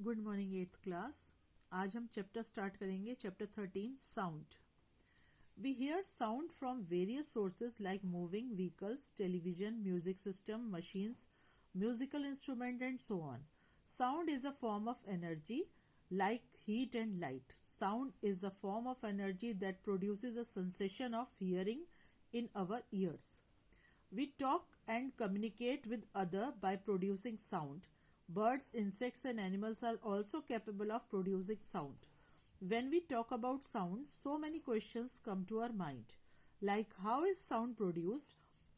Good morning eighth class. आज हम chapter start करेंगे, chapter 13 sound. We hear sound from various sources like moving vehicles, television, music system, machines, musical instrument and so on. Sound is a form of energy like heat and light. Sound is a form of energy that produces a sensation of hearing in our ears. We talk and communicate with other by producing sound. Birds, insects and animals are also capable of producing sound. When we talk about sound, so many questions come to our mind. Like, how is sound produced?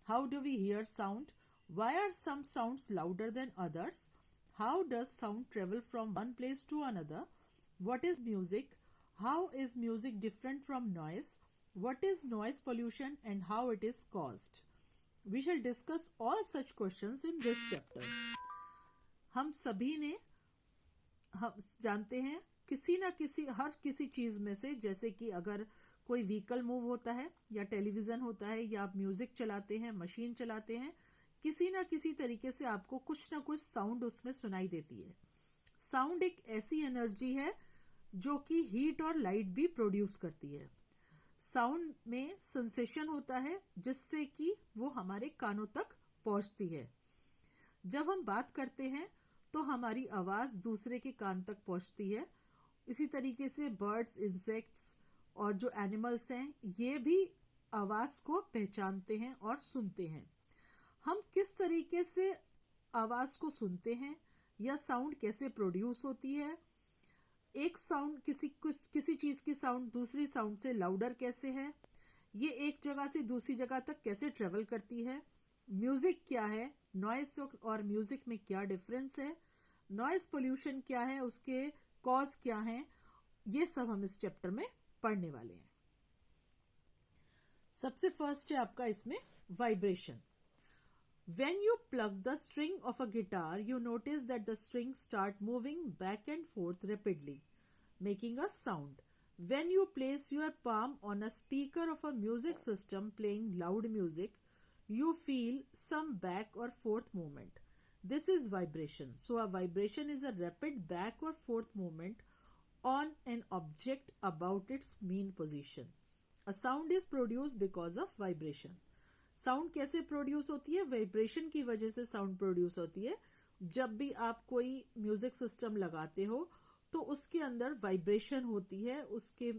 How do we hear sound? Why are some sounds louder than others? How does sound travel from one place to another? What is music? How is music different from noise? What is noise pollution and how it is caused? We shall discuss all such questions in this chapter. हम सभी ने हम जानते हैं किसी ना किसी हर किसी चीज में से, जैसे कि अगर कोई व्हीकल मूव होता है या टेलीविजन होता है या आप म्यूजिक चलाते हैं, मशीन चलाते हैं, किसी ना किसी तरीके से आपको कुछ ना कुछ साउंड उसमें सुनाई देती है. साउंड एक ऐसी एनर्जी है जो कि हीट और लाइट भी प्रोड्यूस करती है. साउंड में सेंसेशन होता है जिससे कि वो हमारे कानों तक पहुंचती है. जब हम बात करते हैं तो हमारी आवाज दूसरे के कान तक पहुंचती है. इसी तरीके से बर्ड्स, इंसेक्ट्स और जो एनिमल्स हैं ये भी आवाज को पहचानते हैं और सुनते हैं. हम किस तरीके से आवाज को सुनते हैं या साउंड कैसे प्रोड्यूस होती है, एक साउंड किसी चीज की साउंड दूसरी साउंड से लाउडर कैसे है, ये एक जगह से दूसरी जगह तक कैसे ट्रेवल करती है, म्यूजिक क्या है, नॉइस और म्यूजिक में क्या डिफरेंस है, नॉइस पोल्यूशन क्या है, उसके कॉज क्या है, ये सब हम इस चैप्टर में पढ़ने वाले हैं. सबसे फर्स्ट है आपका इसमें vibration. When you plug the string of a guitar, you notice that the strings start moving back and forth rapidly, making a sound. When you place your palm on a speaker of a music system playing loud music, you feel some back or forth movement. This is vibration. So a vibration is a rapid back or forth movement on an object about its mean position. A sound is produced because of vibration. Sound कैसे produce होती है? Vibration की वजह से sound produce होती है. जब भी आप कोई म्यूजिक सिस्टम लगाते हो तो उसके अंदर वाइब्रेशन होती है, उसके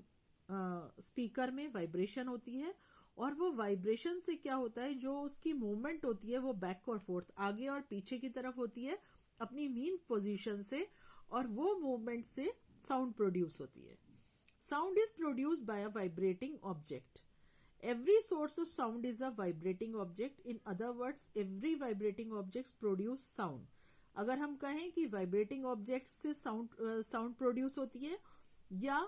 स्पीकर में वाइब्रेशन होती है और वो वाइब्रेशन से क्या होता है, जो उसकी मूवमेंट होती है वो बैक और फोर्थ, आगे और पीछे की तरफ होती है अपनी मीन पोजीशन से, और वो मूवमेंट से साउंड प्रोड्यूस होती है. Sound is produced bye a vibrating object. Every source of sound is a vibrating object. In other words, every vibrating object produce sound. अगर हम कहें कि vibrating object से sound produce होती है, या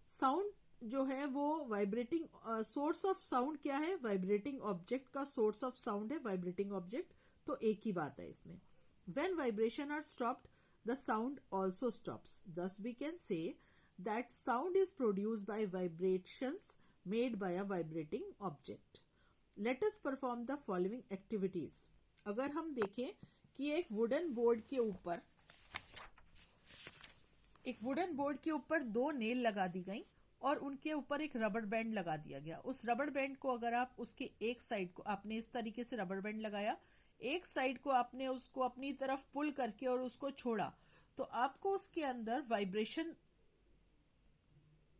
sound जो है वो vibrating source of sound क्या है, vibrating object का source of sound है vibrating object, तो एक ही बात है इसमें. When vibration are stopped, the sound also stops. Thus we can say that sound is produced by vibrations made by a vibrating object. Let us perform the following activities. अगर हम देखें कि एक वुडन बोर्ड के ऊपर दो nail लगा दी गई और उनके ऊपर एक रबर बैंड लगा दिया गया. उस रबर बैंड को अगर आप उसके एक साइड को आपने इस तरीके से रबर बैंड लगाया, एक साइड को आपने उसको अपनी तरफ पुल करके और उसको छोड़ा, तो आपको उसके अंदर वाइब्रेशन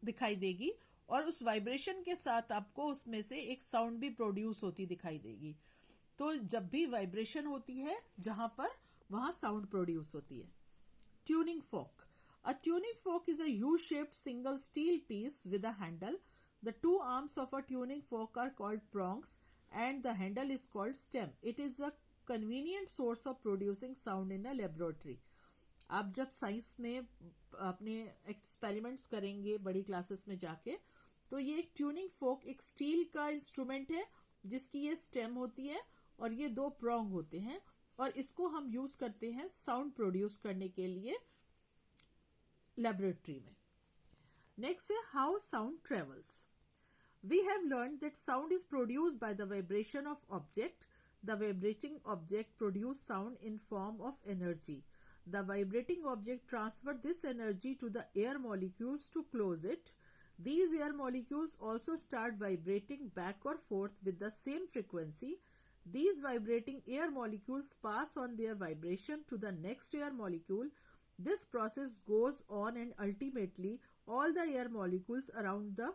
दिखाई देगी और उस वाइब्रेशन के साथ आपको उसमें से एक साउंड भी प्रोड्यूस होती दिखाई देगी. तो जब भी वाइब्रेशन होती है जहां पर, वहां साउंड प्रोड्यूस होती है. Tuning fork. A tuning fork is a U shaped single steel piece with a handle. The two arms of a tuning fork are called prongs and the handle is called stem. It is a convenient source of producing sound in a laboratory. आप जब science में अपने experiments करेंगे बड़ी classes में जाके, तो ये एक ट्यूनिंग फोक एक स्टील का इंस्ट्रूमेंट है जिसकी ये स्टेम होती है और ये दो प्रोंग होते हैं, और इसको हम यूज करते हैं साउंड प्रोड्यूस करने के लिए लेबोरेटरी में. नेक्स्ट है how sound travels. We have learn that sound is produced by the vibration of object. The vibrating object produce sound in form of energy. The vibrating object transfers this energy to the air molecules to close it. These air molecules also start vibrating back or forth with the same frequency. These vibrating air molecules pass on their vibration to the next air molecule. This process goes on and ultimately all the air molecules around the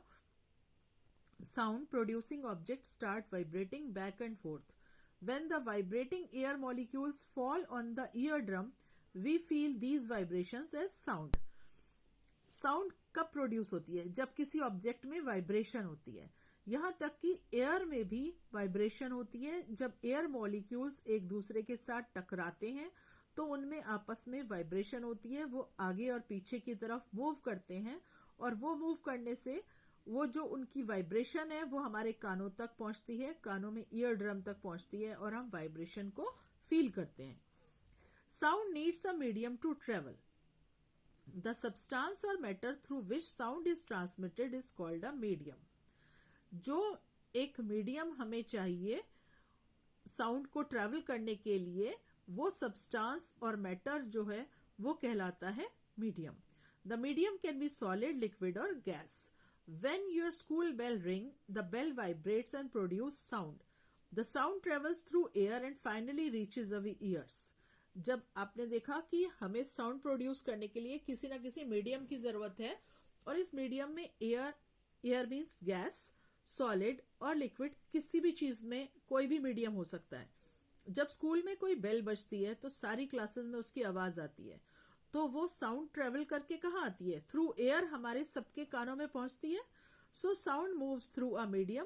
sound producing object start vibrating back and forth. When the vibrating air molecules fall on the eardrum, we feel these vibrations as sound. Sound कब produce होती है? जब किसी object में vibration होती है. यहाँ तक कि एयर में भी वाइब्रेशन होती है. जब एयर मॉलिक्यूल्स एक दूसरे के साथ टकराते हैं तो उनमें आपस में वाइब्रेशन होती है. वो आगे और पीछे की तरफ मूव करते हैं और वो मूव करने से वो जो उनकी वाइब्रेशन है वो हमारे कानों तक पहुंचती है, कानों में ईयर ड्रम तक पहुंचती है और हम वाइब्रेशन को फील करते हैं. Sound needs a medium to travel. The substance or matter through which sound is transmitted is called a medium. जो एक मीडियम हमें चाहिए साउंड को ट्रैवल करने के लिए, वो सब्सटेंस और मैटर जो है वो कहलाता है medium. The medium can be solid, liquid or gas. When your school bell ring, the bell vibrates and produces sound. The sound travels through air and finally reaches our ears. जब आपने देखा कि हमें साउंड प्रोड्यूस करने के लिए किसी ना किसी मीडियम की जरूरत है और इस मीडियम में एयर मीन्स गैस, सॉलिड और लिक्विड, किसी भी चीज में कोई भी मीडियम हो सकता है. जब स्कूल में कोई बेल बजती है तो सारी क्लासेस में उसकी आवाज आती है, तो वो साउंड ट्रेवल करके कहाँ आती है? थ्रू एयर हमारे सबके कानों में पहुंचती है. So sound moves through a medium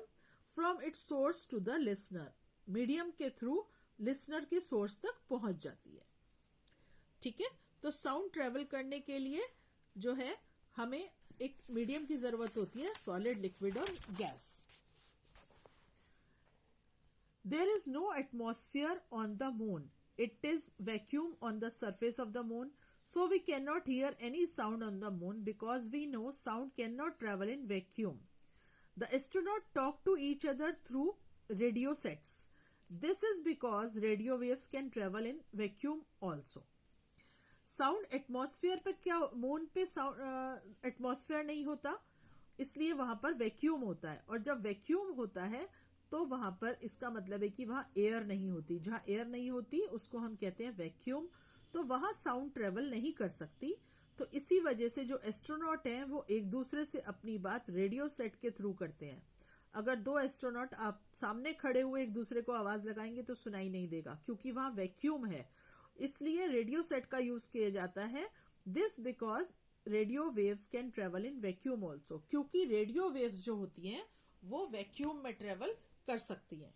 from its source to the listener. Medium के थ्रू लिसनर के सोर्स तक पहुंच जाती है. ठीक है, तो साउंड ट्रेवल करने के लिए जो है हमें एक मीडियम की जरूरत होती है, सॉलिड, लिक्विड और gas. There is no atmosphere on the moon. It is vacuum on the surface of the moon. So we cannot hear any sound on the moon because we know sound cannot travel in vacuum. The astronauts talk to each other through radio sets. This is because radio waves can travel in vacuum also. Sound atmosphere पे क्या, moon पे sound atmosphere नहीं होता, इसलिए वहां पर vacuum होता है. और जब वैक्यूम होता है तो वहां पर इसका मतलब है कि वहां एयर नहीं होती. जहां एयर नहीं होती उसको हम कहते हैं वैक्यूम. तो वहां साउंड ट्रेवल नहीं कर सकती. तो इसी वजह से जो एस्ट्रोनॉट हैं वो एक दूसरे से अपनी बात रेडियो सेट के थ्रू करते हैं. अगर दो एस्ट्रोनॉट आप सामने खड़े हुए एक दूसरे को आवाज लगाएंगे तो सुनाई नहीं देगा, क्योंकि वहां वैक्यूम है. इसलिए रेडियो सेट का यूज किया जाता है. This because radio waves can travel in vacuum also. क्योंकि रेडियो वेव्स जो होती हैं वो वैक्यूम में ट्रेवल कर सकती हैं.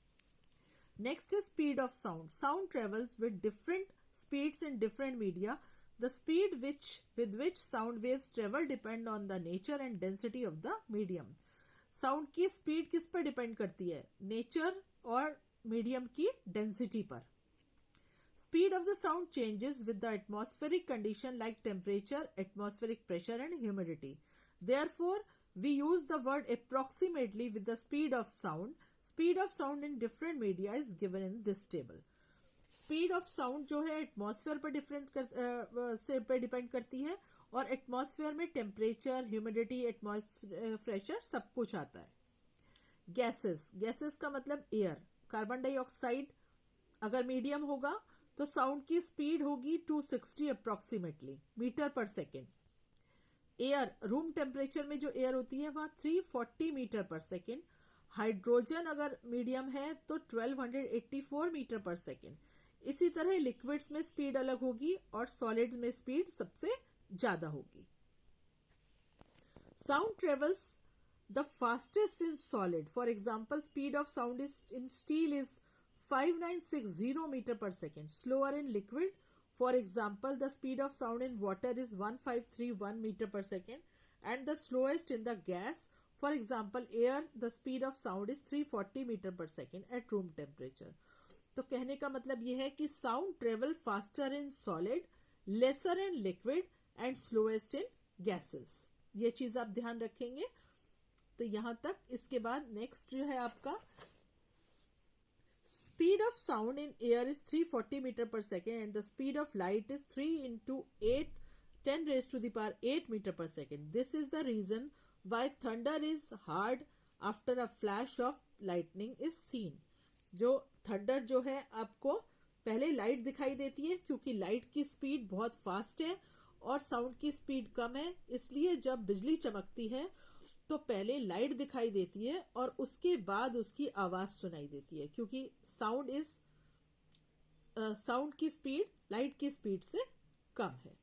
Next is speed of sound. Sound travels with different speeds in different media. The speed with which sound waves travel depend on the nature and density of the medium. Sound की speed किस पर depend करती है? Nature और medium की density पर. Speed of the sound changes with the atmospheric condition like temperature, atmospheric pressure and humidity. Therefore, we use the word approximately with the speed of sound. Speed of sound in different media is given in this table. Speed of sound जो है atmosphere पर depend करती है और atmosphere में temperature, humidity, atmosphere pressure सब कुछ आता है. गैसेस का मतलब एयर. कार्बन डाइऑक्साइड अगर मीडियम होगा तो साउंड की स्पीड होगी 260 approximately metre per second. Air, room temperature में जो एयर होती है वहां 340 मीटर पर सेकेंड. हाइड्रोजन अगर मीडियम है तो 1284 मीटर पर सेकेंड. इसी तरह लिक्विड्स में स्पीड अलग होगी और सॉलिड्स में स्पीड सबसे ज्यादा होगी. Sound travels the fastest in solid. For example, speed of sound in steel is 5960 metre per second. Slower in liquid. For example, the speed of sound in water is 1531 metre per second and the slowest in the gas. For example, air, the speed of sound is 340 meter per second at room temperature. तो कहने का मतलब यह है कि sound travel faster in solid, lesser in liquid and slowest in gases. ये चीज आप ध्यान रखेंगे. तो यहां तक. इसके बाद नेक्स्ट जो है आपका Speed of sound in air is 340 meter per second and the speed of light is 3 into 8 10 raised to the power 8 meter per second. This is the reason why thunder is heard after a flash of lightning is seen. जो thunder जो है आपको पहले light दिखाई देती है क्योंकि light की स्पीड बहुत फास्ट है और साउंड की स्पीड कम है, इसलिए जब बिजली चमकती है तो पहले लाइट दिखाई देती है और उसके बाद उसकी आवाज सुनाई देती है क्योंकि साउंड की स्पीड लाइट की स्पीड से कम है.